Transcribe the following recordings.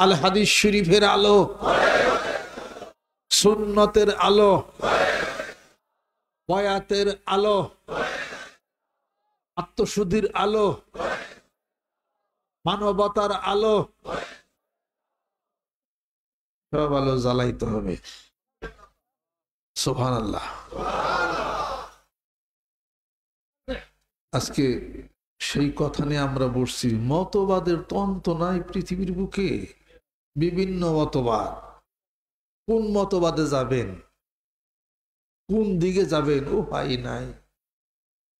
আল হাদিস শরীফের আলো, সুন্নতের আলো, বয়াতের আলো, আত্মশুদ্ধির আলো, মানবতার আলো, সব আলো জ্বালাইতে হবে। সুবহানাল্লাহ। আজকে সেই কথা নিয়ে আমরা বসছি। মতবাদের তন্ত নাই পৃথিবীর বুকে, বিভিন্ন মতবাদ। কোন মতবাদে যাবেন, কোন দিকে যাবেন ও ভাই নাই।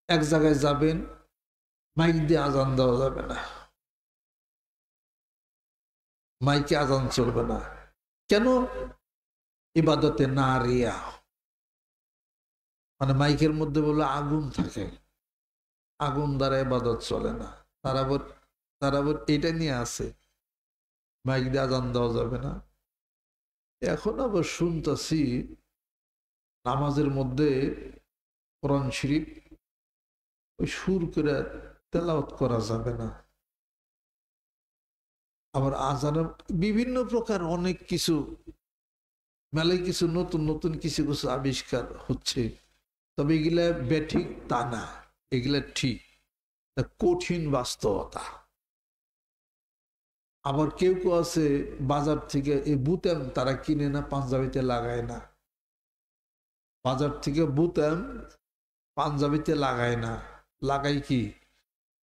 এক জায়গায় যাবেন, মাইক দিয়ে আজান দেওয়া যাবে না, মাইকে আজান চলবে না। কেন? ইবাদতে না রিয়া, মানে মাইকের মধ্যে বলে আগুন থাকে, আগুন দ্বারা ইবাদত চলে না। তারা আবার এটা নিয়ে আছে, মাইক দিয়ে আজান দেওয়া যাবে না। এখন আবার শুনতেছি নামাজের মধ্যে কোরআন শরীফ ওই সুর করে তেলাওয়াত করা যাবে না। আবার আজানের বিভিন্ন প্রকার অনেক কিছু, মেলায় কিছু নতুন নতুন কিছু কিছু আবিষ্কার হচ্ছে। তবে এগুলা বেঠিক তা না, এগুলা ঠিক, কঠিন বাস্তবতা। আবার কেউ কেউ আছে বাজার থেকে এই বুতাম তারা কিনে না, পাঞ্জাবিতে লাগায় না। বাজার থেকে বুতাম পাঞ্জাবিতে লাগায় না, লাগাই কি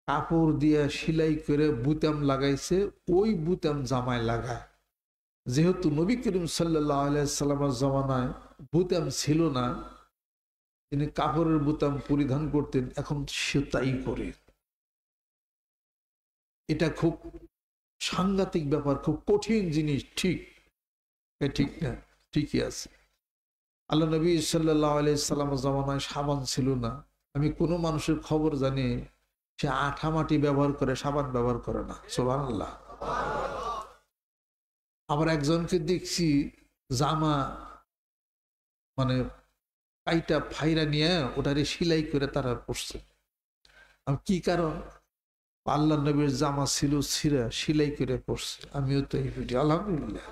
কাপড় দিয়ে সেলাই করে বুতাম লাগাইছে, ওই বুতাম জামায় লাগায়। যেহেতু নবী করিম সাল্লাল্লাহু আলাইহি সাল্লামের জমানায় বুতাম ছিল না, তিনি কাপড়ের বুতাম পরিধান করতেন, এখন সে তাই করে। এটা খুব সাংঘাতিক ব্যাপার, খুব কঠিন জিনিস। ঠিক ঠিক না? ঠিকই আছে। আল্লাহ নবী সাল্লাল্লাহু আলাইহি সাল্লামের জমানায় সাবান ছিল না। আমি কোনো মানুষের খবর জানি সে আঠা মাটি ব্যবহার করে, সাবান ব্যবহার করে না। সুবহানাল্লাহ। আবার একজনকে দেখছি জামা মানে কাইটা ফাইরা নিয়ে ওটারে সেলাই করে তারা পড়ছে। কি কারণ? আল্লাহ নবীর জামা ছিল ছিঁড়া, সেলাই করে পড়ছে। আমিও তো এই ভিডিও, আলহামদুলিল্লাহ।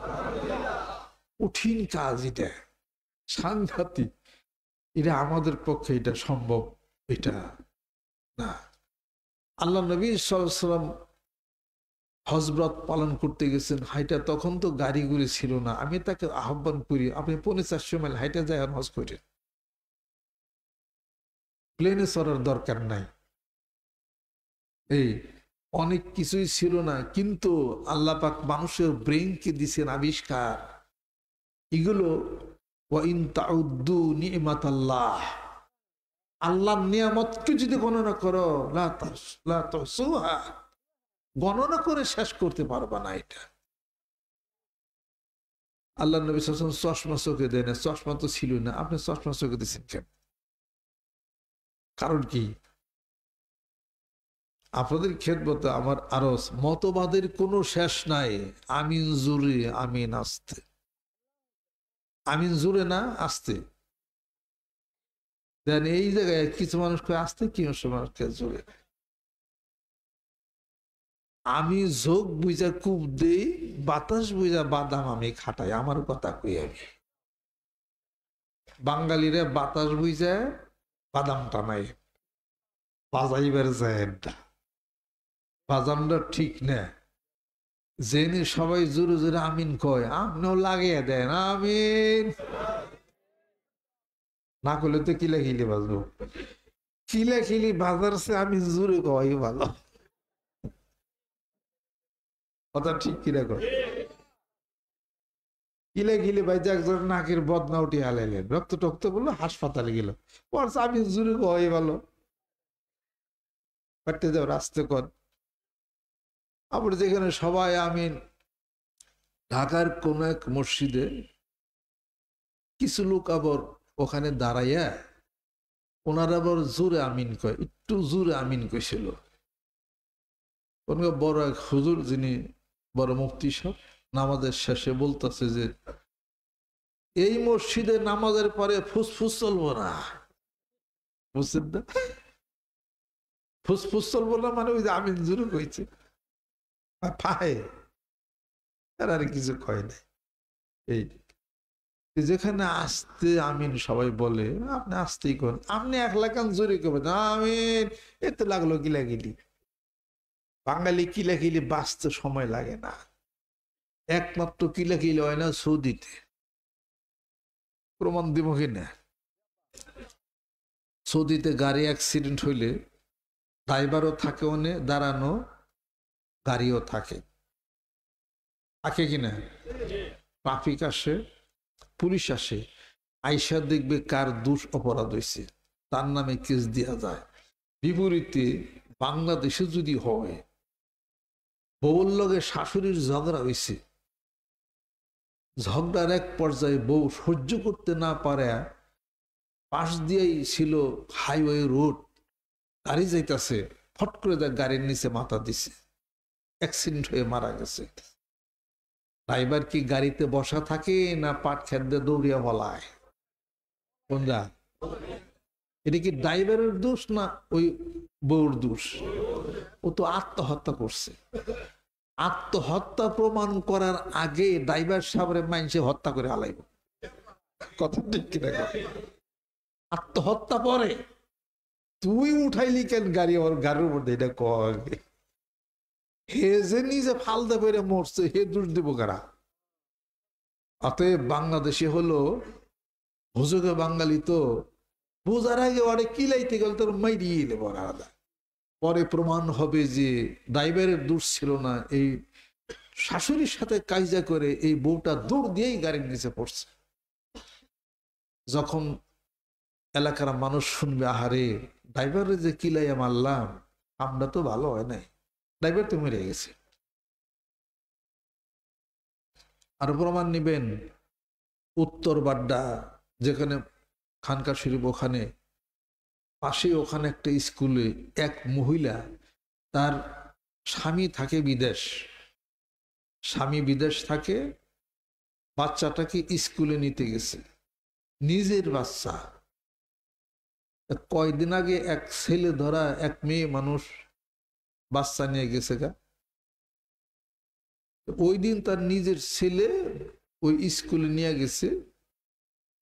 কঠিন কাজ এটা, সাংঘাতিক। এটা আমাদের পক্ষে এটা সম্ভব এটা না। আল্লাহ নবী সাল্লাল্লাহু আলাইহি ওয়াসাল্লাম হজরত পালন করতে গেছেন, হাইটা তখন তো গাড়ি গুড়ি ছিল না। আমি তাকে আহ্বান করি, আপনি 450 মাইল হাইটা যায় হজ করেন, প্লেনে চড়ার দরকার নাই। এই অনেক কিছুই ছিল না, কিন্তু আল্লাহ পাক মানুষের ব্রেইনকে দিছেন আবিষ্কার। এগুলো ওয়াইন তাউদ্দু নি'মাতাল্লাহ, আল্লাহর নিয়ামতকে যদি গণনা করো লা তুহসুহা, গণনা করে শেষ করতে পারবা না। এটা আল্লাহ নবী সাল্লাল্লাহু আলাইহি ওয়াসাল্লাম চশমা চোখে দেন, চশমা তো ছিল না, আপনি চশমা চোখে দিচ্ছেন কেন? কারণ কি? আপনাদের খেদমতে আমার আরো মতবাদের কোনো শেষ নাই। আমিন জুরে আমিন আস্তে, আমিন জুরে না আস্তে। দেন এই জায়গায় কিছু মানুষকে আসতে, কিছু মানুষকে জোরে। আমি যোগ বুঝা কূপ দেই, বাতাস বুঝা বাদাম আমি খাটাই। আমার কথা কই আমি, বাঙালিরা বাতাস বুঝা বাদাম টানাই, বাজাইবার যায় না, বাজানটা ঠিক না। জেনে সবাই জোরে জোরে আমিন কয়, আপনিও লাগিয়ে দেন আমিন। না করলে তো কিলা খিলি বাজবো, কিলা খিলি বাজারছে আমি জোরে কয় ভালো কথা। ঠিক কিনা কর? কিলে গিলে ভাই যে একজন নাকের বদনা উঠে হালাইলেন, রক্ত টক্ত বললো, হাসপাতালে গেল। আমি জুড়ে হয়ে ভালো পাঠতে যাও রাস্তে কর। আবার যেখানে সবাই আমিন, ঢাকার কোন এক মসজিদে কিছু লোক আবার ওখানে দাঁড়াইয়া ওনারা আবার জোরে আমিন কয়, একটু জোরে আমিন কইছিল। কোন বড় এক হুজুর, যিনি বড় মুফতি সাহেব, নামাজের শেষে বলতেছে যে এই মসজিদে নামাজের পরে ফুসফুস চলবো না। বুঝছেন না? ফুসফুস চলবো না মানে ওই যে আমিন জুরু কইছে পায়ে, আর কিছু কয় নাই। এই যেখানে আসতে আমিন সবাই বলে, আপনি আসতেই করেন, আপনি এক লাগান জোরে করবেন আমিন, এতে লাগলো কিলাকিলি। বাঙালি কিলাকিলি বাঁচতে সময় লাগে না, একমাত্র কিলাকিলি হয় না সৌদিতে। প্রমাণ দিব কিনা? সৌদিতে গাড়ি অ্যাক্সিডেন্ট হইলে ড্রাইভারও থাকে ওনে দাঁড়ানো, গাড়িও থাকে, থাকে কিনা? ট্রাফিক আসে, পুলিশ আসে, আইসা দেখবে কার দোষ অপরাধ হয়েছে, তার নামে কেস দেওয়া যায়। বিপরীতে বাংলাদেশে যদি হয়, বউর লগে শাশুড়ির ঝগড়া হয়েছে, ঝগড়ার এক পর্যায়ে বউ সহ্য করতে না পারে, পাশ দিয়েই ছিল হাইওয়ে রোড, গাড়ি যাইতেছে, ফট করে দেয় গাড়ির নিচে মাথা দিছে, অ্যাক্সিডেন্ট হয়ে মারা গেছে। ড্রাইভার কি গাড়িতে বসা থাকে না পাট খেত দিয়ে দৌড়িয়া বলায়? কোনটা? এটা কি ড্রাইভারের দোষ না ওই বউর দোষ? ও তো আত্মহত্যা করছে। আত্মহত্যা প্রমাণ করার আগে ড্রাইভার সাহেবের মানুষে হত্যা করে হালাইব। কথা ঠিক কিনা? আত্মহত্যা পরে তুই উঠাইলি কেন গাড়ি, ওর গাড়ির উপর এটা কে? হে যে নিজে ফালদা করে মরছে, হে দোষ দিব কারা? অতএব বাংলাদেশে হলো হুজুগে বাঙালি, তো বোঝার আগে ওরে কিলাইতে গেল তোর মাইরিয়ে নেব আলাদা। পরে প্রমাণ হবে যে ড্রাইভারের দোষ ছিল না, এই শাশুড়ির সাথে কাইজা করে এই বউটা দৌড় দিয়েই গাড়ির নিচে পড়ছে। যখন এলাকার মানুষ শুনবে, আহারে ড্রাইভারে যে কিলাইয়া মারলাম, আমরা তো ভালো হয় নাই, ড্রাইভার তো মেরে গেছে। আর প্রমাণ নিবেন উত্তর বাড্ডা, যেখানে খানকা শরীফ, ওখানে পাশে ওখানে একটা স্কুলে এক মহিলা, তার স্বামী থাকে বিদেশ, স্বামী বিদেশ থাকে, বাচ্চাটাকে স্কুলে নিতে গেছে, নিজের বাচ্চা। কয়দিন আগে এক ছেলে ধরা এক মেয়ে মানুষ বাচ্চা নিয়ে গেছে গা, ওই দিন তার নিজের ছেলে ওই স্কুলে নিয়ে গেছে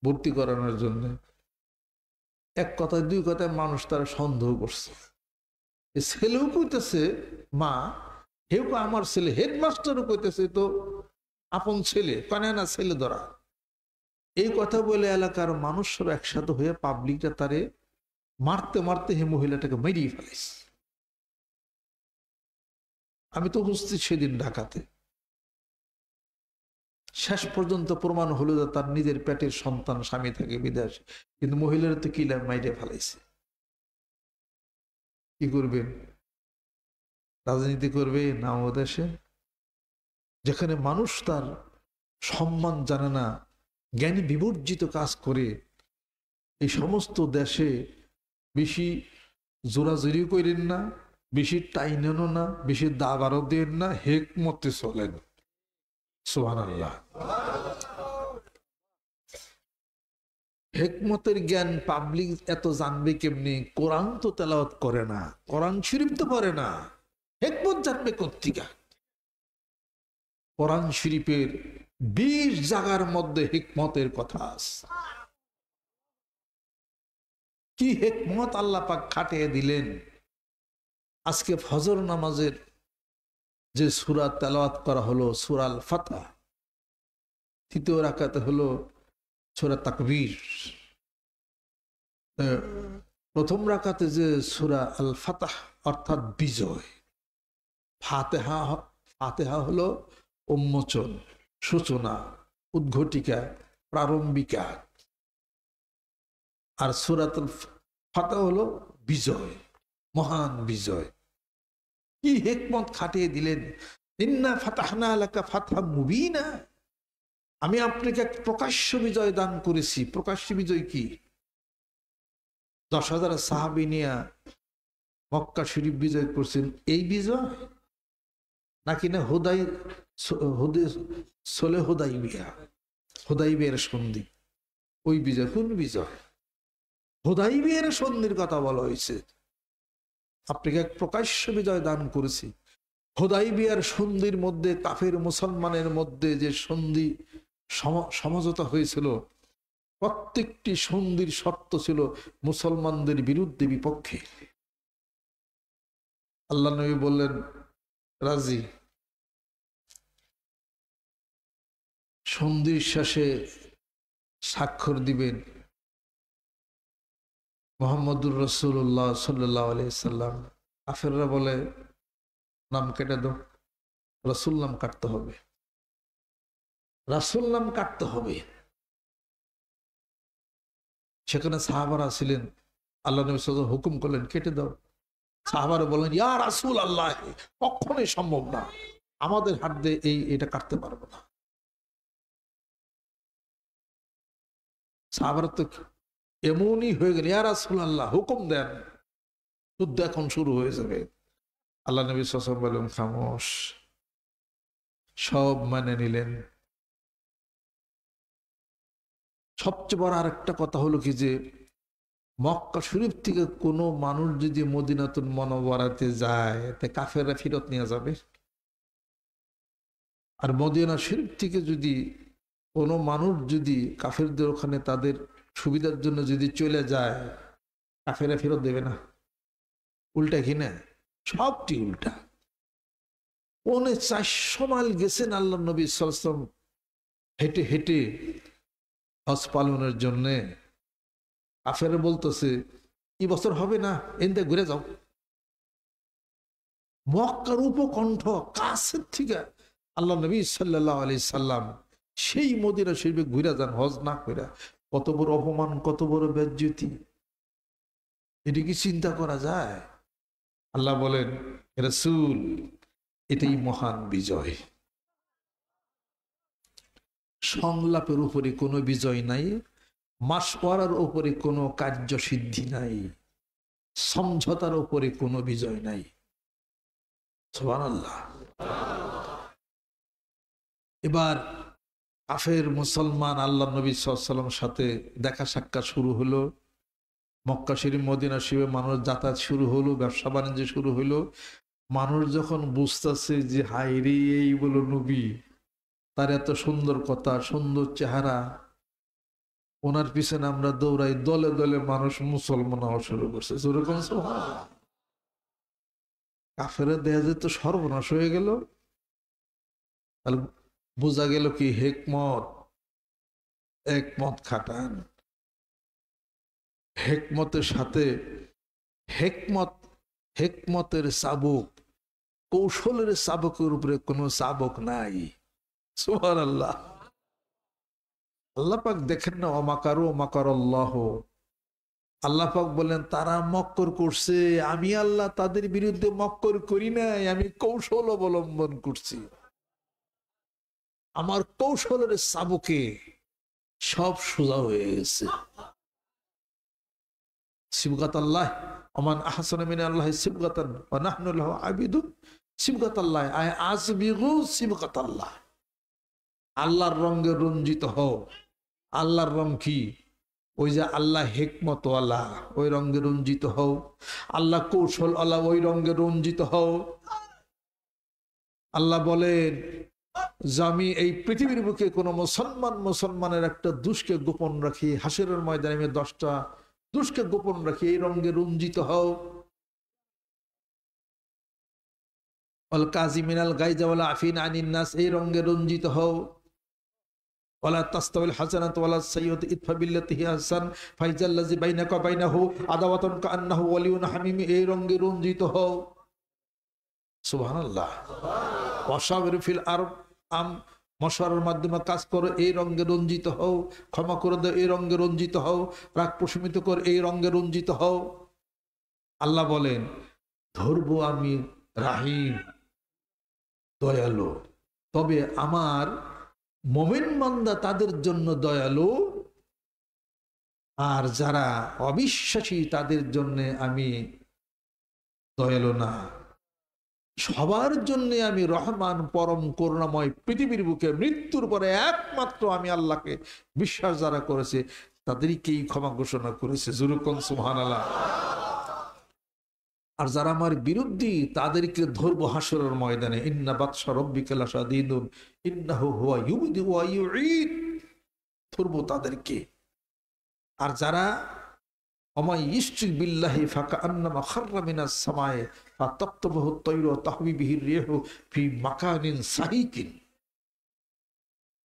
ভর্তি করানোর জন্য। এক কথায় দুই কথায় মানুষ তারা সন্দেহ করছে। ছেলেও কইতেছে মা, হেউ আমার ছেলে, হেডমাস্টারও কইতেছে তো আপন ছেলে, কানে না ছেলে ধরা। এই কথা বলে এলাকার মানুষরা একসাথে হয়ে পাবলিকটা তারে মারতে মারতে হে মহিলাটাকে মেরিয়ে ফেলেছে। আমি তো উপস্থিত সেদিন ঢাকাতে। শেষ পর্যন্ত প্রমাণ হলো যে তার নিজের পেটের সন্তান, স্বামী থাকে বিদেশ, কিন্তু মহিলারা তো কিলা মাইরে ফেলাইছে। কি করবেন? রাজনীতি করবে না ও দেশে, যেখানে মানুষ তার সম্মান জানে না, জ্ঞানী বিবর্জিত কাজ করে। এই সমস্ত দেশে বেশি জোরাজুরি করেন না, বেশি টাইনেনও না, বেশি দাবারও দেন না, হেকমতে চলেন। সুবহানাল্লাহ। হেকমতের জ্ঞান পাবলিক এত জানবে কেমনি? কোরআন তো তেলাওয়াত করে না, কোরআন শরীফ তো পড়ে না, হেকমত জানবে কোত্থেকে? কোরআন শরীফের 20 জায়গার মধ্যে হিকমতের কথা আছে। কি হিকমত আল্লাহ পাক খাটিয়ে দিলেন। আজকে ফজর নামাজের যে সূরা তেলাওয়াত করা হলো, সূরা আল ফাতহ, তৃতীয় রাকাতে হলো সূরা তাকবীর, প্রথম রাকাতে যে সূরা আল ফাতহ অর্থাৎ বিজয়, ফাতিহা, ফাতিহা হলো উন্মোচন, সূচনা, উদ্ঘটিকা, প্রারম্ভিকা, আর সূরাতুল ফাতহ হলো বিজয়, মহান বিজয়। কি হিকমত খাটিয়ে দিলেন। ইন্না ফাতাহনা লাকা ফাতহাম মুবিনা, আমি আপনাকে এক প্রকাশ্য বিজয় দান করেছি। প্রকাশ্য বিজয় কি? 10,000 সাহাবী নিয়ে মক্কা শরীফ বিজয় করছেন, এই বিজয় নাকি না হুদাইবিয়ার সন্ধি, ওই বিজয়? কোন বিজয়? হুদাইবিয়ার সন্ধির কথা বলা হয়েছে। আপনাকে এক প্রকাশ্য বিজয় দান করেছি। হুদাইবিয়ার সন্ধির মধ্যে কাফের মুসলমানের মধ্যে যে সন্ধি সমঝোতা হয়েছিল, প্রত্যেকটি সন্ধির শর্ত ছিল মুসলমানদের বিরুদ্ধে, বিপক্ষে। আল্লাহ নবী বললেন রাজি। সন্ধির শেষে স্বাক্ষর দিবেন মুহাম্মদুর রাসূলুল্লাহ সাল্লাল্লাহু আলাইহি সাল্লাম। কাফেররা বলে নাম কেটে দাও, রাসূল নাম কাটতে হবে, রাসূল নাম কাটতে হবে। সেখানে সাহাবারা ছিলেন, আল্লাহ নবী সাল্লাল্লাহু আলাইহি ওয়াসাল্লাম হুকুম করলেন কেটে দাও। সাহাবারা বলেন ইয়া রাসূল আল্লাহ, কখনোই সম্ভব না, আমাদের হাত দিয়ে এটা কাটতে পারবো না। সাহাবারা তো এমনই হয়ে গেল, ইয়া রাসূলুল্লাহ হুকুম দেন, যুদ্ধ এখন শুরু হয়ে যাবে। আল্লাহ নবী সাল্লাল্লাহু আলাইহি ওয়াসাল্লাম বলেন খামোশ, সব মানে নিলেন। সবচেয়ে বড় আরেকটা কথা হলো কি যে মক্কা শরীফ থেকে কোনো মানুষ যদি মদিনাতুল মুনাওয়ারাতে যায় তে কাফেররা ফেরত নিয়ে যাবে, আর মদিনা শরীফ থেকে যদি কোনো মানুষ যদি কাফেরদের ওখানে তাদের সুবিধার জন্য যদি চলে যায়, কাফেররা ফেরত দেবে না। উল্টা কি না? সবটি উল্টা। 450 মাইল গেছেন আল্লাহ নবী সাল্লাল্লাহু আলাইহি ওয়াসাল্লাম হেঁটে হেঁটে হজ পালনের জন্যে। কাফেররা বলতেছে এই বছর হবে না, এনতে ঘুরে যাও। মক্কার উপকণ্ঠ কাছের থেকে আল্লাহ নবী সাল্লাল্লাহু আলাইহি সাল্লাম সেই মদিনা শরীফে ঘুরে যান হজ না কইরা। কত বড় অপমান, কত বড় বেজ্জতি, এটা কি চিন্তা করা যায়? আল্লাহ বলেন রাসূল এটাই মহান বিজয়। সংলাপের উপরে কোনো বিজয় নাই, মাসওয়ারার উপরে কোনো কার্যসিদ্ধি নাই, সমঝোতার উপরে কোনো বিজয় নাই। সুবহানাল্লাহ। এবার কাফের মুসলমান আল্লাহ নবী সাল্লাল্লাহু আলাইহি ওয়াসাল্লামের সাথে দেখা সাক্ষাৎ শুরু হলো। মক্কা শরীফ মদিনা শরীফে মানুষ যাতায়াত শুরু হলো, ব্যবসা বাণিজ্য শুরু হলো। মানুষ যখন বুঝতেছে যে হায় রে এই বলো নবী, তার এত সুন্দর কথা, সুন্দর চেহারা, ওনার পিছনে আমরা দৌড়াই, দলে দলে মানুষ মুসলমান হওয়া শুরু করছে। যেরকম কাফের দেখা যেত সর্বনাশ হয়ে গেল। তাহলে বোঝা গেল কি হেকমত, একমত খাটান। হেকমতের সাথে হেকমতের চাবুক, কৌশলের চাবুকের উপরে কোনো চাবুক নাই। সুবহানাল্লাহ। আল্লাহ পাক দেখেন না, অমাকারু মাকারাল্লাহ। আল্লাহ পাক বলেন তারা মক্কর করছে, আমি আল্লাহ তাদের বিরুদ্ধে মক্কর করি নাই, আমি কৌশল অবলম্বন করছি। আমার কৌশলের চাবুকে সব সোজা হয়ে গেছে। সিবগাত আল্লাহ ওমান আহসানু মিনাল্লাহি সিবগাতান ওয়া নাহনু লাহু আবিদুন। সিবগাত আল্লাহ আয় আসবিগু সিবগাত আল্লাহ। আল্লাহর রঙে রঞ্জিত হও। আল্লাহর রং কি? ওই যে আল্লাহ হিকমত ওয়ালা, ওই রঙে রঞ্জিত হও। আল্লাহ কৌশল ওয়ালা, ওই রঙে রঞ্জিত হও। আল্লাহ বলেন যে আমি এই পৃথিবীর বুকে কোনো মুসলমানের একটা দুষ্কে গোপন রাখি, হাসরের ময়দানে আমি 10টা দুষ্কে গোপন রাখি, এই রঙে রঞ্জিত হও। আল কাযিমিনাল গায়যা ওয়াল আফিনা আনিন নাস, এই রঙে রঞ্জিত হও। ওয়ালা তাস্তাউল হাসানাতু ওয়ালা সাইয়্যিআতু ইদফা বিল্লাতি হিয়া আহসান ফাইজাল্লাযী বাইনাকা ওয়া বাইনাহু আদাওয়াতুন কাআন্নাহু ওয়ালিয়্যুন হামীম, এই রঙে রঞ্জিত হও। সুবহানাল্লাহ। ওয়াশাবির ফিল আরব মশওয়ারার মাধ্যমে কাজ করো, এই রঙে রঞ্জিত হও। ক্ষমা করে দাও, এই রঙে রঞ্জিত হও। রাগ প্রশমিত কর, এই রঙে রঞ্জিত হও। আল্লাহ বলেন ধরবো আমি রাহিম, দয়ালু, তবে আমার মুমিন বান্দা তাদের জন্য দয়ালু, আর যারা অবিশ্বাসী তাদের জন্য আমি দয়ালু না। সবার জন্য আমি রহমান, পরম করুণাময়। পৃথিবীর বুকে মৃত্যুর পরে একমাত্র আমি আল্লাহকে বিশ্বাস যারা করেছে তাদেরকেই ক্ষমা ঘোষণা করেছে। জুরুকুন সুবহানাল্লাহ। আর যারা আমার বিরুদ্ধী তাদেরকে ধরবো হাসরের ময়দানে। ইন্না বাতশা রাব্বিকা লাশাদীদুন ইন্নাহু হুয়া ইউবদি ওয়া ইউঈদ, ধরবো তাদেরকে। আর যারা ওমাই ইশরিক বিল্লাহি ফাকান্নামা খাররা মিনাস সামায়ে ফাতাকতাবুহু আত-তায়রু ওয়া তাহবি বিহি আর-রিহু ফি মাকানিন সাহিকিন,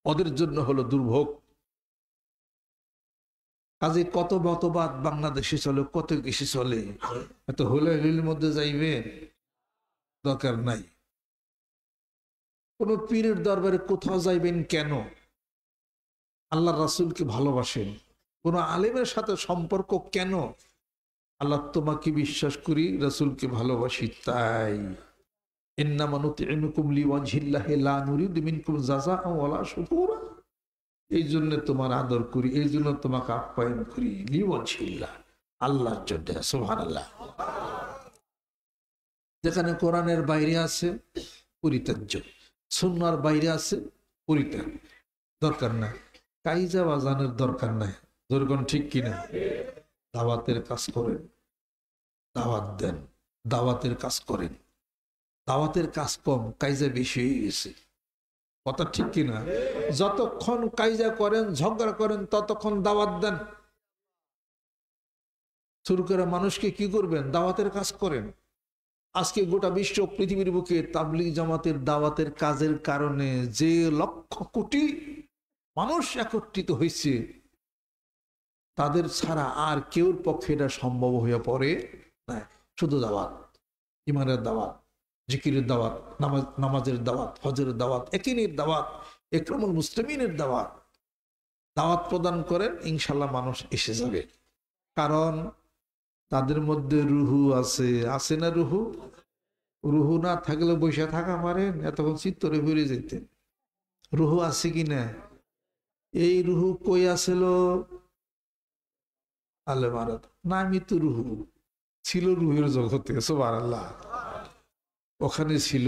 ওদের জন্য হলো দুর্ভোগ। কাজে কত মতবাদ বাংলাদেশে চলে, কত কিছু চলে, এত হোলাহিলির মধ্যে যাইবে দরকার নাই। কোন পীরের দরবারে কোথাও যাইবেন কেন? আল্লাহ রাসূলকে ভালোবাসেন। কোন আলেমের সাথে সম্পর্ক কেন? আল্লাহ তোমাকে বিশ্বাস করি, রাসূলকে ভালোবাসি তাই। ইন্নামা নুতঈমুকুম লিওয়াজহিল্লাহি লা নুরিদু মিনকুম জাযাআ ওয়ালা শুকুরা, এই জন্য তোমার আদর করি, এই জন্য তোমাকে আপ্যায়ন করি, লিওয়াজহিল্লাহ, আল্লাহর জন্য। সুবহানাল্লাহ। যেখানে কোরআনের বাইরে আছে পরিত্যাজ্য, সুন্নাহর বাইরে আছে পরিত্যাগ, দরকার নাই। কাইজা বাজানের দরকার নাই। যেরকম ঠিক কিনা? দাওয়াতের কাজ করেন, দাওয়াত দেন, দাওয়াতের কাজ করেন। দাওয়াতের কাজ কম, কাইজা বেশি হয়ে গেছে। কথা ঠিক কিনা? যতক্ষণ কাইজা করেন, ঝগড়া করেন, ততক্ষণ দাওয়াত দেন। শুরু করে মানুষকে কি করবেন? দাওয়াতের কাজ করেন। আজকে গোটা বিশ্ব পৃথিবীর বুকে তাবলীগ জামাতের দাওয়াতের কাজের কারণে যে লক্ষ কোটি মানুষ একত্রিত হয়েছে, তাদের ছাড়া আর কেউর পক্ষে এটা সম্ভব হয়ে পড়ে না। শুধু দাওয়াত, ইমানের দাওয়াত, জিকিরের দাওয়াত, নামাজের দাওয়াত, হজের দাওয়াত, একিনের দাওয়াত, ইকরামুল মুসলিমিনের দাওয়াত, দাওয়াত প্রদান করেন, ইনশাল্লাহ মানুষ এসে যাবে। কারণ তাদের মধ্যে রুহু আছে, আছে না? রুহু, রুহু না থাকলে বসে থাকা পারেন? এতক্ষণ চিত্তরে ভরে যেতেন। রুহু আছে কিনা? এই রুহু কই আসিল? আলে মারাত না, আমি তো রুহু ছিল রুহের জগতে। সুবহানাল্লাহ। ওখানে ছিল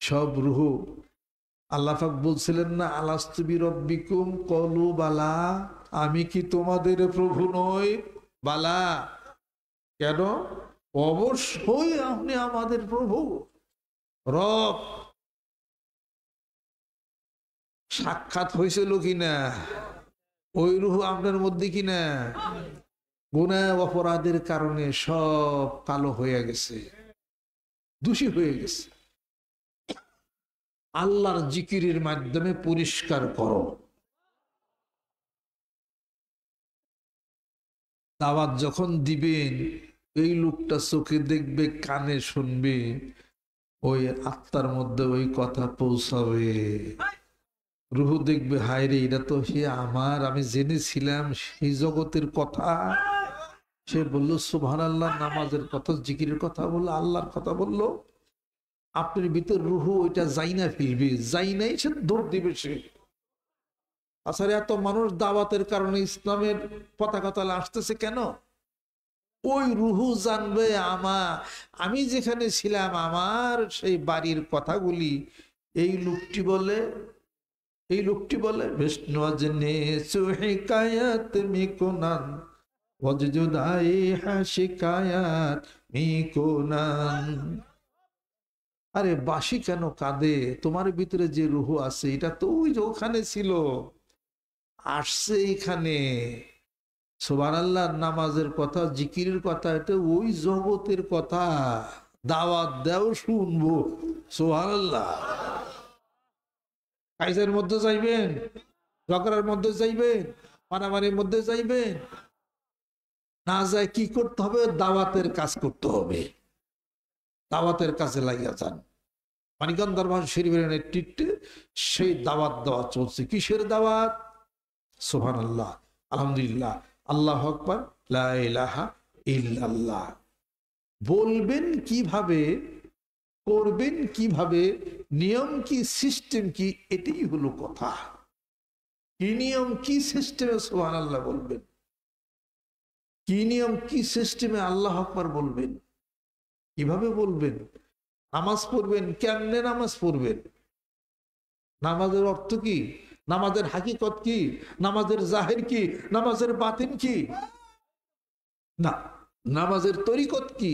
সব রুহু। আল্লাহ পাক বলছিলেন না, আলাস্তু বিরব্বিকুম ক্বালু বালা, আমি কি তোমাদের প্রভু নই? বালা, কেন? অবশ্যই আপনি আমাদের প্রভু, রব। সাক্ষাৎ হয়েছিল কিনা? ওই রুহু আপনার মধ্যে কিনা? গুনাহ অপরাধের কারণে সব কালো হয়ে গেছে, দোষী হয়ে গেছে। আল্লাহর জিকিরের মাধ্যমে পরিষ্কার করো। দাওয়াত যখন দিবেন, এই লোকটা চোখে দেখবে, কানে শুনবে, ওই আত্মার মধ্যে ওই কথা পৌঁছাবে। রুহু দেখবে, হায় রে, এটা তো সে আমার, আমি জেনেছিলাম সেই জগতের কথা। সে বলল সুবহানাল্লাহ, নামাজের কথা, জিকিরের কথা বললো, আল্লাহর কথা বললো। আপনার ভিতর রুহু ওইটা যাই না ফিরবে, যাই নাই সে দৌড় দিবে সে। আসলে এত মানুষ দাওয়াতের কারণে ইসলামের পতাকা তলে আসতেছে কেন? ওই রুহু জানবে আমি যেখানে ছিলাম, আমার সেই বাড়ির কথাগুলি এই লোকটি বলে, এই লোকটি বলে বিষ্ণু জেনে সুহিকায়াত মিকুনান ওয়াজুদাই হাসিকায়াত মিকুনান। আরে বাসি কেন কাঁদে? তোমার ভিতরে যে রুহু আছে, এটা তো ওই যে ওখানে ছিল, আসছে এইখানে। সুবহানাল্লাহ। নামাজের কথা, জিকিরের কথা, এটা ওই জগতের কথা। দাওয়াত দেও, শুনবো। সুবহানাল্লাহ। কাইজের মধ্যে যাইবেন, ঝগড়ার মধ্যে যাইবেন, মারামারির মধ্যে যাইবেন না, যায় কি করতে হবে? দাওয়াতের কাজ করতে হবে। দাওয়াতের কাজে লাগিয়া যান। মানিকগঞ্জ দরবার শরীফের নেতৃত্বে সেই দাওয়াত দেওয়া চলছে। কিসের দাওয়াত? সুবহানাল্লাহ, আলহামদুলিল্লাহ, আল্লাহু আকবার, লা ইলাহা ইল্লাল্লাহ। বলবেন কিভাবে, করবেন কিভাবে, নিয়ম কি, সিস্টেম কি, এটাই হলো কথা। কি নিয়ম, কি সিস্টেমে সুবহানাল্লাহ বলবেন, কি নিয়ম, কি সিস্টেমে আল্লাহু আকবার বলবেন, কিভাবে বলবেন, নামাজ পড়বেন কেমনে, নামাজ পড়বেন, নামাজের অর্থ কি, নামাজের হাকিকত কি, নামাজের জাহির কি, নামাজের বাতিন কি, না নামাজের তরিকত কি?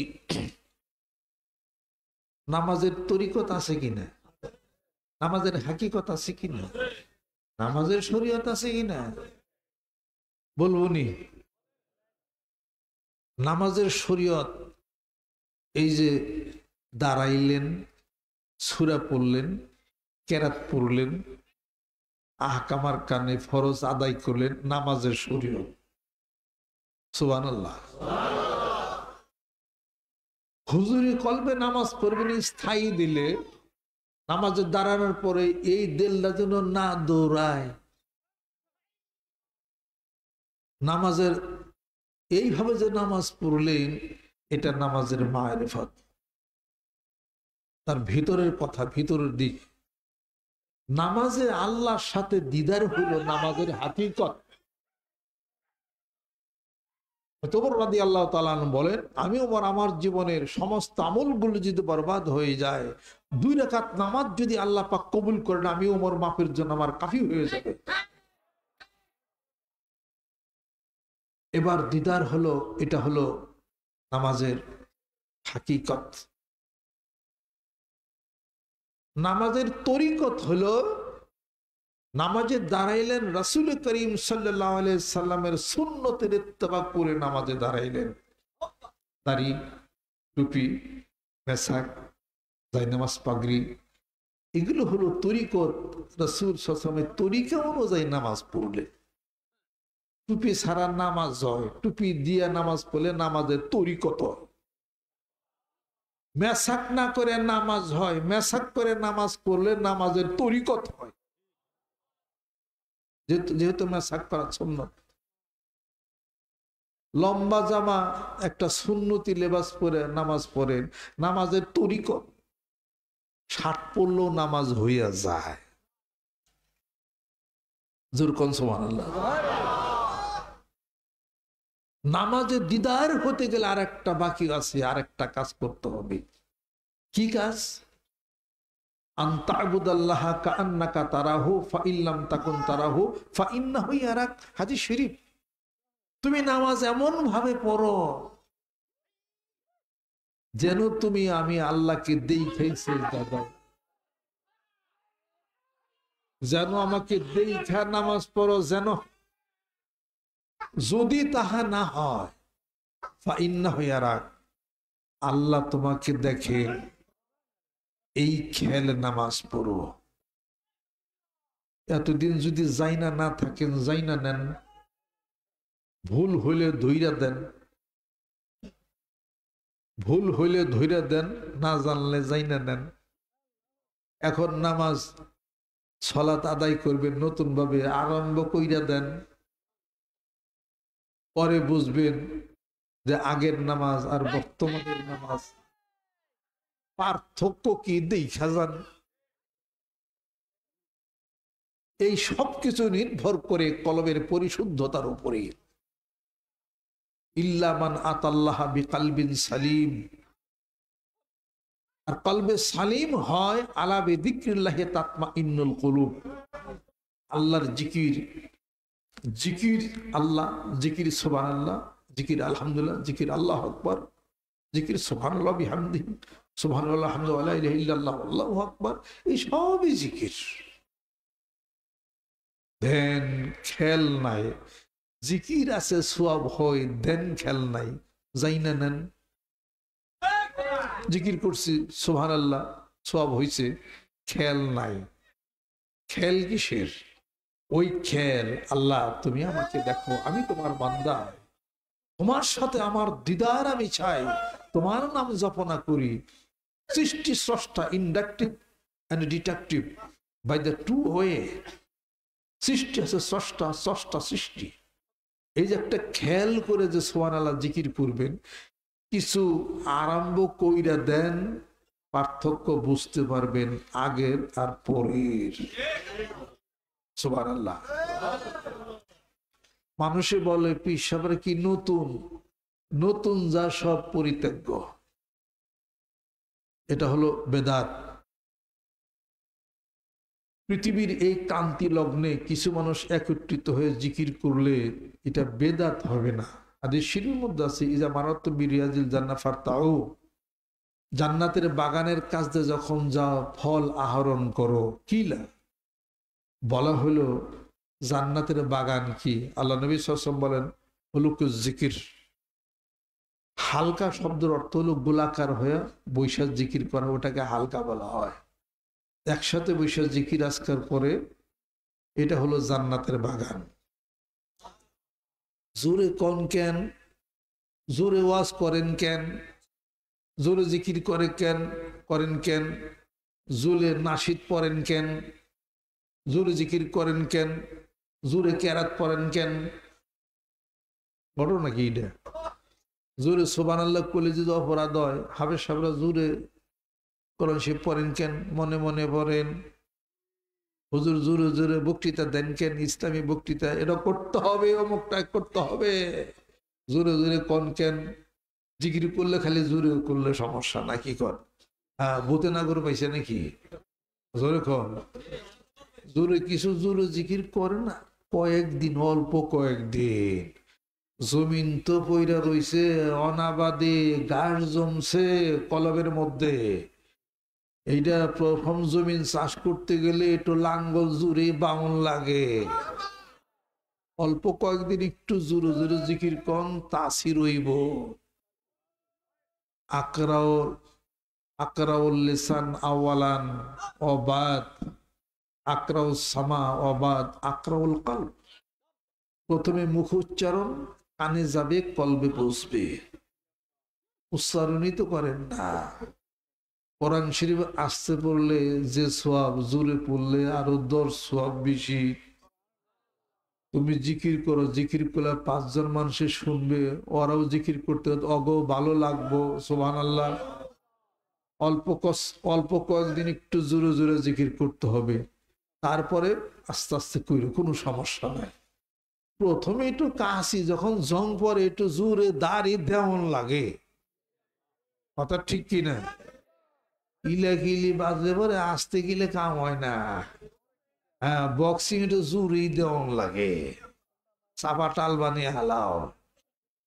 নামাজের তরিকত আছে কিনা, নামাজের হাকিকত আছে কিনা, নামাজের শরীয়ত আছে কিনা বলবো নি। নামাজের শরীয়ত এই যে দাঁড়াইলেন, সূরা পড়লেন, কেরাত পড়লেন, আহকামার কানে ফরজ আদায় করলেন, নামাজের শরীয়ত। সুবহানাল্লাহ। হুজুরি কলবে নামাজ পড়বেন স্থায়ী দিলে, নামাজে দাঁড়ানোর পরে এই দিলটা যেন না দৌড়ায়। নামাজের এইভাবে যে নামাজ পড়লেন, এটা নামাজের মারিফত, তার ভিতরের কথা, ভিতরের দিক। নামাজে আল্লাহর সাথে দিদার হলো নামাজের হাকিকত। ওমর রাদিয়াল্লাহু তাআলা আনহু বলেন, আমি ওমর আমার জীবনের সমস্ত আমলগুলো যদি বরবাদ হয়ে যায়, 2 রাকাত নামাজ যদি আল্লাহ পাক কবুল করেন, আমি ওমর মাফের জন্য আমার কাফি হয়ে যাবে। এবার দিদার হলো, এটা হলো নামাজের হাকিকত। নামাজের তরিকত হলো, নামাজে দাঁড়াইলেন, রাসূল করিম সাল্লাল্লাহু আলাইহি সাল্লামের সুন্নতের ইত্তেবা করে নামাজে দাঁড়াইলেন। দাড়ি, টুপি, মেসাক, জায়নামাজ, পাগড়ি, এগুলো হলো তরিকত। রাসূল সাল্লাল্লাহু আলাইহি ওয়াসাল্লামের তরিকা অনুযায়ী নামাজ পড়লে টুপি ছাড়া নামাজ হয়, টুপি দিয়া নামাজ পড়লে নামাজের তরিকত হয়। মেসাক না করে নামাজ হয়, মেসাক করে নামাজ পড়লে নামাজের তরিকত হয়, যেহেতু মেসাক করা সুন্নত। লম্বা জামা একটা সুন্নতি লেবাস পরে নামাজ পড়েন, নামাজের তরিকত। শার্ট পরলেও নামাজ হইয়া যায়। জোর কোন সুবহানাল্লাহ। নামাজে দিদার হতে গেলে আর একটা বাকি আছে, আর একটা কাজ করতে হবে। কি কাজ? আন তা'বুদাল্লাহা কাআন্নাকা তারাহু ফাইন লাম তাকুন তারাহু ফাইন্নাহু ইয়ারাক। হাদিস শরীফ। তুমি নামাজ এমন ভাবে পড়ো যেন তুমি আমি আল্লাহকে দেখেই সিজদা দাও, যেন আমাকে দেখা নামাজ পড়ো। যেন যদি তাহা না হয়, ফাইন্নাহু ইয়ারাক, আল্লাহ তোমাকে দেখে, এই খেয়াল নামাজ পড়ো। এতদিন যদি জাইনা না থাকেন, জাইনা নেন, ভুল হইলে ধইরা দেন, ভুল হইলে ধইরা দেন, না জানলে জাইনা নেন। এখন নামাজ সালাত আদায় করবেন, নতুন ভাবে আরম্ভ কইরা দেন, পরে বুঝবেন যে আগের নামাজ আর বর্তমানের নামাজ পার্থক্য কি দেখা যান। এই সব কিছু নির্ভর করে কলবের পরিশুদ্ধতার উপরে। ইল্লা মান আতাল্লাহা বিকালবিন সালিম। আর কলবে সালিম হয় আলা বিযিকরিল্লাহি তাতমাইন্নুল কুলুব। আল্লাহর জিকির, জিকির আল্লাহ, জিকির সুবহানাল্লাহ, জিকির আলহামদুলিল্লাহ, জিকির আল্লাহু আকবার, জিকির সুবহানাল্লাহ বিহামদিহি, সুবহানাল্লাহ হামদু লা ইলাহা ইল্লাল্লাহ আল্লাহু আকবার। এই সবই জিকির। দেন খেল নাই, জিকির আছে সওয়াব হয়, দেন খেল নাই, জাইনা নেন। জিকির করছি সুবহানাল্লাহ, সওয়াব হইছে, খেল নাই। খেল কিসের? ওই খেল, আল্লাহ তুমি আমাকে দেখো, আমি তোমার বান্দা, তোমার সাথে আমার দিদার আমি চাই, তোমার নাম জপনা করি। সৃষ্টি স্রষ্টা, inductive and deductive, by the two way. সৃষ্টি আছে স্রষ্টা, স্রষ্টা সৃষ্টি। এই যে একটা খেয়াল করে যে সুবহানাল্লাহ জিকির করবেন, কিছু আরম্ভ কইরা দেন, পার্থক্য বুঝতে পারবেন আগের আর পরের। সুবহানাল্লাহ। মানুষে বলে পীর সাহেবরা কি নতুন, নতুন যা সব পরিত্যাজ্য। এটা হলো বেদাত। পৃথিবীর এই কান্তি লগ্নে কিছু মানুষ একত্রিত হয়ে জিকির করলে এটা বেদাত হবে না, হাদিস শরীফের মধ্যে আছে ইজা মারাত্তু বিরিয়াজিল জান্নাত ফারতাউ, জান্নাতের বাগানের কাছে যখন যাও ফল আহরণ করো। কিলা বলা হলো জান্নাতের বাগান কি? আল্লাহ নবী সাল্লাল্লাহু আলাইহি ওয়াসাল্লাম বলেন হলুকুজ জিকির। হালকা শব্দের অর্থ হলো গোলাকার হয়ে বৈশাখ জিকির করা, ওটাকে হালকা বলা হয়। একসাথে বৈশাখ জিকির আজকার করে, এটা হলো জান্নাতের বাগান। জোরে কন কেন, জোরে ওয়াজ করেন কেন, জোরে জিকির করেন কেন, জোরে নাশিদ পড়েন কেন, জোরে জিকির করেন কেন, জোরে কেরাত পড়েন কেন? বড় নাকি এটা? জোরে সুবহানাল্লাহ করলে যদি অপরাধ হয়, হাফেজ সাহেবরা জোরে কোরআন শরীফ পড়েন কেন? মনে মনে পড়েন। হুজুর জোরে জোরে বক্তৃতা দেন কেন? ইসলামী বক্তৃতা, এটা করতে হবে, অমুকটা করতে হবে। জোরে জোরে কন কেন? জিকির করলে খালি জোরে করলে সমস্যা নাকি? কর হ্যাঁ, ভূতে না করে পাইছে নাকি? জোরে কন। জোরে কিছু জোরে জিকির করে না, কয়েকদিন, অল্প কয়েকদিন। জমিন তো পইরা রইছে অনাবাদে, ঘাস জমছে কলবের মধ্যে। এইটা প্রথম জমিন চাষ করতে গেলে একটু লাঙ্গল জুড়ে বাউন লাগে। অল্প কয়েকদিন একটু জোরে জোরে জিকির কন, তাসির হইব। আকরাউল লিসান আওয়ালান অবাদ, আকরাউল সামা অবাদ আকরাউল কলব। প্রথমে মুখ উচ্চারণ, কানে যাবে, কলবে পৌঁছবে। উচ্চারণই তো করেন না। কোরআন শরীফ আসতে পড়লে যে সোয়াব, জোরে পড়লে আরো 10 সোয়াব বেশি। তুমি জিকির করো, জিকির করলে 5 জন মানুষে শুনবে, ওরাও জিকির করতে অগো ভালো লাগবো। সুবহানাল্লাহ। অল্প কয়েকদিন একটু জোরে জোরে জিকির করতে হবে, তারপরে আস্তে আস্তে কইরো, কোনো সমস্যা নাই। প্রথমে একটু কাশি যখন জং পরে, একটু জোরে দাঁড়ি দেওয়ান লাগে। কথা ঠিক কিনা? ইলাকিলি বাজলে পরে আসতে গেলে কাম হয় না। হ্যাঁ, বক্সিং একটু জোরেই দেওয়ান লাগে। চাপা টাল বানিয়ে হালাও।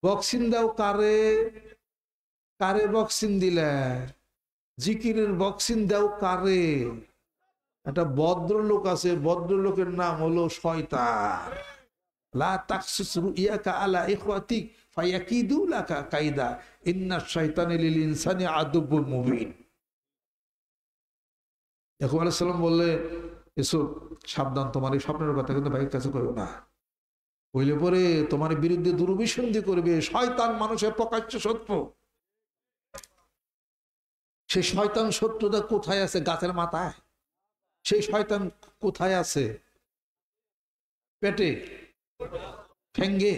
বক্সিং দাও কারে? কারে বক্সিং দিলে? জিকিরের বক্সিং দাও কারে? একটা ভদ্রলোক আছে, ভদ্রলোকের নাম হলো শয়তান। লা তাকসুস রুইয়াকা আলা ইখওয়াতিক ফায়াকিদু লাকা কাইদা ইন্নাশ শাইতানা লিল ইনসানি আদুব্বুন মুবিন। ইয়াকুব আলাইহিস সালাম বললে, এসো সাবধান, তোমার এই স্বপ্নের কথা কিন্তু ভাইয়ের কাছে করো না। বইলে পরে তোমার বিরুদ্ধে দুরভিসন্ধি করবে। শয়তান মানুষের প্রকাশ্য শত্রু। সেই শয়তান শত্রুটা কোথায় আছে? গাছের মাথায়। সেই শয়তান কোথায় আছে? পেটে, ঠেঙ্গে,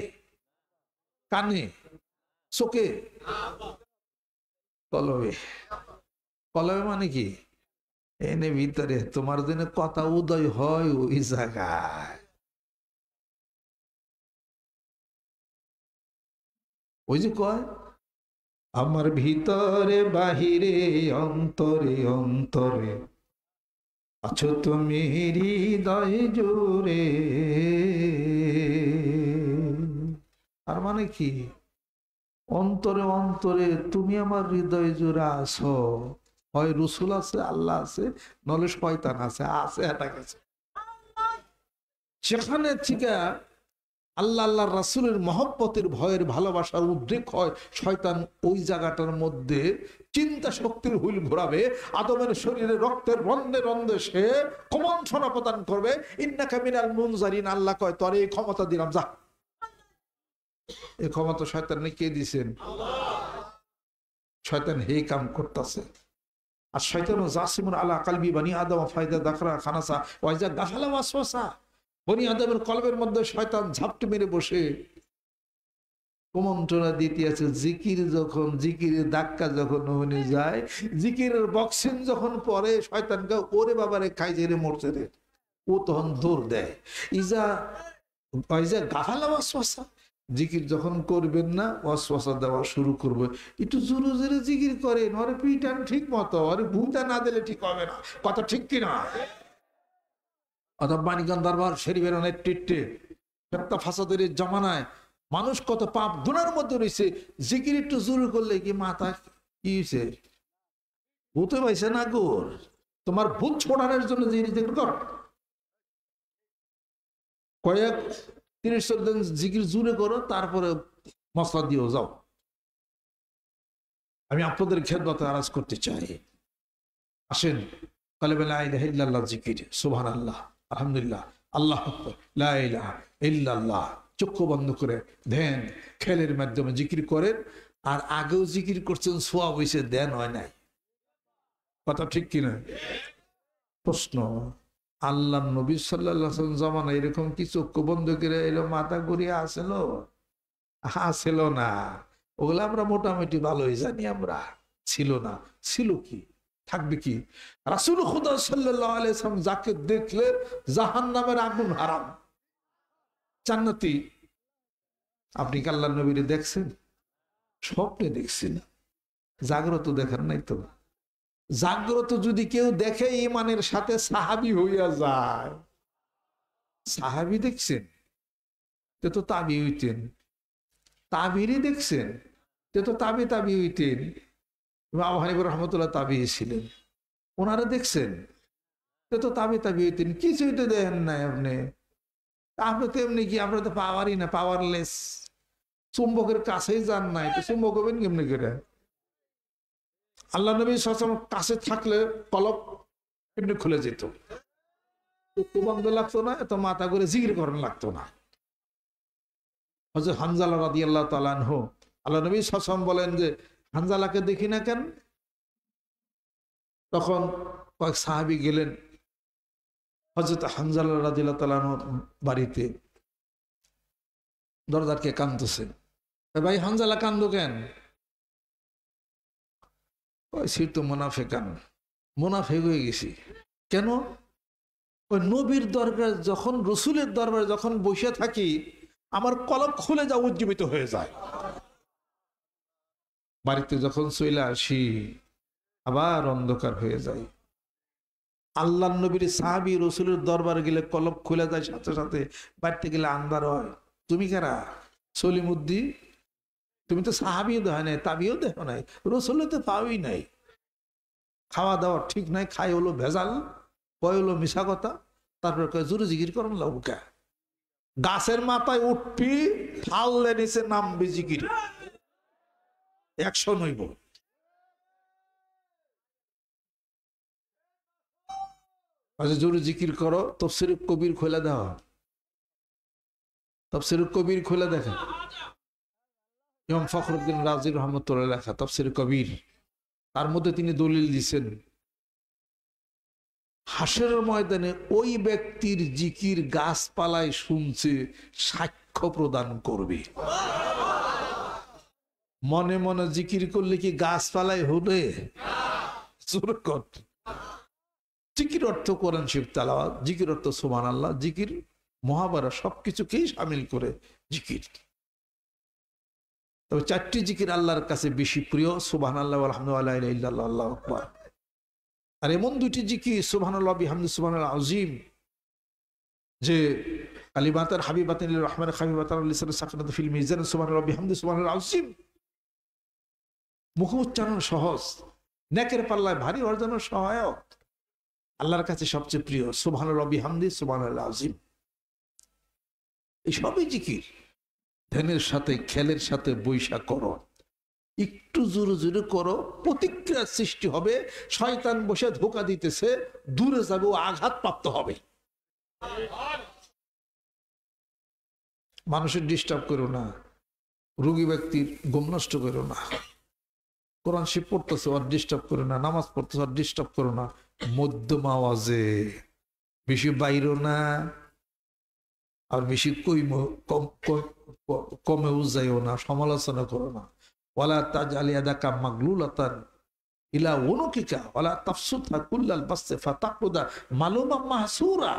কানে, চোখে, কলবে। কলবে মানে কি? এনে ভিতরে। তোমার জন্য কথা উদয় হয় ওই জায়গায়। ওই যে কয়, আমার ভিতরে বাহিরে অন্তরে অন্তরে আছো তুমি হৃদয় জুড়ে। তার মানে কি? অন্তরে অন্তরে তুমি আমার হৃদয় জুড়ে আছো। হয় রসুল আছে, আল্লাহ আছে, নলে শয়তান আছে। এটা গেছে সেখানে থেকে আল্লাহ আল্লাহ রাসূলের মহব্বতের, ভয়ের, ভালোবাসার উদ্রেক হয়। শয়তান ওই জায়গাটার মধ্যে চিন্তা শক্তির হুইল ঘোরাবে। আদমের শরীরে রক্তের রন্ধে রন্ধে সে কমন্ত্রণা প্রদান করবে। ইন্নাকা মিনাল মুনজারিন। আল্লাহ কয়, তোর এই ক্ষমতা দিলাম, যা। এই ক্ষমতা শয়তানকে কে দিছেন? শয়তান এই কাম করতেছে। আর শয়তান জাসিমুন আলা কালবি বানি আদম ফায়দা দাখরা খানাসা ওয়াইজা গাফালা ওয়াসওয়াসা। বনি আদমের কলবের মধ্যে শয়তান ঝাপটে মেরে বসে কুমন্ত্রণা দিতে আছে। জিকির যখন, জিকিরের ধাক্কা যখন হয়ে যায়, জিকিরের বক্সিং যখন পরে, শয়তানকে ওরে বাবারে খাইছে রে, মরছে রে, ও তখন দৌড় দেয়। ইজা ওয়াইজা গাফালা ওয়াসওয়াসা। জিকির যখন করবেন না, ওয়াসওয়াসা দেওয়া শুরু করবে। একটু জোরে জোরে জিকির করেন, ওরে পিটান ঠিক মতো, ওরে ভূমিকা না দিলে ঠিক হবে না। কথা ঠিক কিনা? অথবা মানিকগঞ্জ দরবার শরীফের নেতৃত্বে ফেতনা ফাসাদের জমানায় মানুষ কত পাপ গুনার মধ্যে রয়েছে, জিকির একটু জোরে করলে কি মাথা কি হয়েছে, ভূতে পাইছে না গোর, তোমার ভূত ছোড়ানোর জন্য জিকির কর, কয়েক 30 দিন জিকির জুড়ে করো, তারপরে মশলা দিয়েও যাও। আমি আপনাদের খেদমতে আরাজ করতে চাই, আসেন কালেমা লা ইলাহা ইল্লাল্লাহ জিকির, সুবহানাল্লাহ, আলহামদুলিল্লাহ, আল্লাহু আকবার, লা ইলাহা ইল্লাল্লাহ, চক্ষু বন্ধ করে ধ্যান খেলের মাধ্যমে জিকির করেন। আর আগেও জিকির করছেন, সোয়াব হইছে, ধ্যান হয় নাই। কথা ঠিক কিনা? প্রশ্ন, আল্লাহ নবী সাল্লাল্লাহু আলাইহি ওয়াসাল্লাম জামানা এরকম কি চক্ষু বন্ধ করে এরকম মাথা ঘুরিয়ে আসেল? আসেল না। ওগুলো আমরা মোটামুটি ভালোই জানি, আমরা ছিল না। ছিল কি, থাকবে কি? রাসূল খুদা সাল্লাল্লাহু আলাইহি ওয়াসাল্লাম যাকে দেখলে জাহান্নামের আগুন হারাম, জান্নাতি। আপনি কি আল্লাহর নবীরে দেখছেন? স্বপ্নে দেখছেন, জাগ্রত দেখেন নাই তো। জাগ্রত যদি কেউ দেখে ইমানের সাথে সাহাবী হইয়া যায়। সাহাবী দেখছেন, তে তো তাবি হইতেন। তাবিরি দেখছেন, তে তো তাবি হইতেন। আবু হানিফা রাহমাতুল্লাহ তাবি ছিলেন, ওনারা দেখছেন, তে তো তাবি হইতেন। কিছুই তো দেখেন নাই আপনি। আপনি তো এমনি কি, আমরা তো পাওয়ারই না, পাওয়ারলেস। চুম্বকের কাছেই যান নাই, তো চুম্বক হবেন কেমনি করে? আল্লাহ নবী সাল্লাল্লাহু কাছে থাকলে কলব এমনি খুলে যেত, চক্ষু বন্ধ লাগতো না, এত মাথা করে জিকির করেন লাগতো না। হযরত হানজালা রাদিয়াল্লাহু তাআলা আনহু, আল্লাহ নবী সাল্লাল্লাহু আলাইহি ওয়াসাল্লাম বলেন যে হানজালাকে দেখি না কেন? তখন কয়েক সাহাবী গেলেন হযরত হানজালা রাদিয়াল্লাহু তাআলা আনহু বাড়িতে, দরজাকে কাঁদতেছে। ভাই হানজালা কান্দো কেন? সে তো মুনাফিকান, মুনাফিক হয়ে গেছি। কেন? ওই নবীর দরবার যখন, রসুলের দরবারে যখন বসে থাকি, আমার কলব খুলে যা উজ্জীবিত হয়ে যায়। বাড়িতে যখন চলে আসি আবার অন্ধকার হয়ে যায়। আল্লাহ নবীর সাহাবী রসুলের দরবারে গেলে কলব খুলে যায় সাথে সাথে, বাড়িতে গেলে আন্ধার হয়। তুমি কারা? সলিমুদ্দিন, তুমি তো সাহাবিও দেখো নাই, তাবিও দেখো নাই, রসুল তো পাওই নাই। খাওয়া দাওয়া ঠিক নাই, খাই হলো ভেজাল, কয় হলো মিশা কথা, তারপরে কয় জোরে জিকির করেন লাউকা। গাছের মাথায় উঠবি, ফাললে নিচে নামবি, জিকির 100 নইব। জোরে জিকির করো। তাফসীর কবির খোলা দাও, তাফসীর কবির খোলা দেখা, ইমাম ফখরুদ্দিন রাজি রহমতুল্লাহ লেখা তাফসীর কবির। তার মধ্যে তিনি দলিল দিচ্ছেন, হাসরের ময়দানে ওই ব্যক্তির জিকির গাছপালায় শুনছে সাক্ষ্য প্রদান করবে। মনে মনে জিকির করলে কি গাছপালায় হবে? জিকির অর্থ কোরআন শরীফ তেলাওয়াত, জিকির অর্থ সুবহানাল্লাহ, জিকির মহাভারত সবকিছুকেই শামিল করে জিকির। তবে 4টি জিকির আল্লাহর কাছে বেশি প্রিয়, সুবহানাল্লাহ, আলহামদুলিল্লাহ, লা ইলাহা ইল্লাল্লাহ, আল্লাহু আকবার। আর এমন 2টি জিকির, সুবহানাল্লাহ বিহামদি সুবহানাল আযীম, যে কালিমাতার হাবিবাতান লির রহমান হাবিবাতান লিসান সাকিনাতুন ফিল মিজান, সুবহানাল্লাহ বিহামদি সুবহানাল আযীম। মুখ উচ্চারণ সহজ, নেকের পাল্লায় ভারী অর্জনের সহায়ক, আল্লাহর কাছে সবচেয়ে প্রিয় সুবহানাল্লাহ বিহামদি সুবহানাল আযীম। এই সবই জিকির। ধ্যানের সাথে খেলের সাথে বৈশা করো, একটু জোরে জোরে করো, প্রতিক্রিয়ার সৃষ্টি হবে। শয়তান বসে ধোঁকা দিতেছে, দূরে যাবে, ও আঘাত প্রাপ্ত হবে। মানুষের ডিস্টার্ব করো না, রোগী ব্যক্তির ঘুম নষ্ট করো না, কোরআন শরীফ পড়তেছে আর ডিস্টার্ব করো না, নামাজ পড়তেছে আর ডিস্টার্ব করো না। মধ্যম আওয়াজে, বেশি বাইরো না, আর বেশি কমে উজাইও না, সমালোচনা করো না। ওয়ালা তাজআল ইয়াদাকা মাগলুলাতান ইলা উনুকিকা ওয়ালা তাবসুতহা কুল্লাল বাসতি ফাতাকুদা মালুমান মাহসুরা।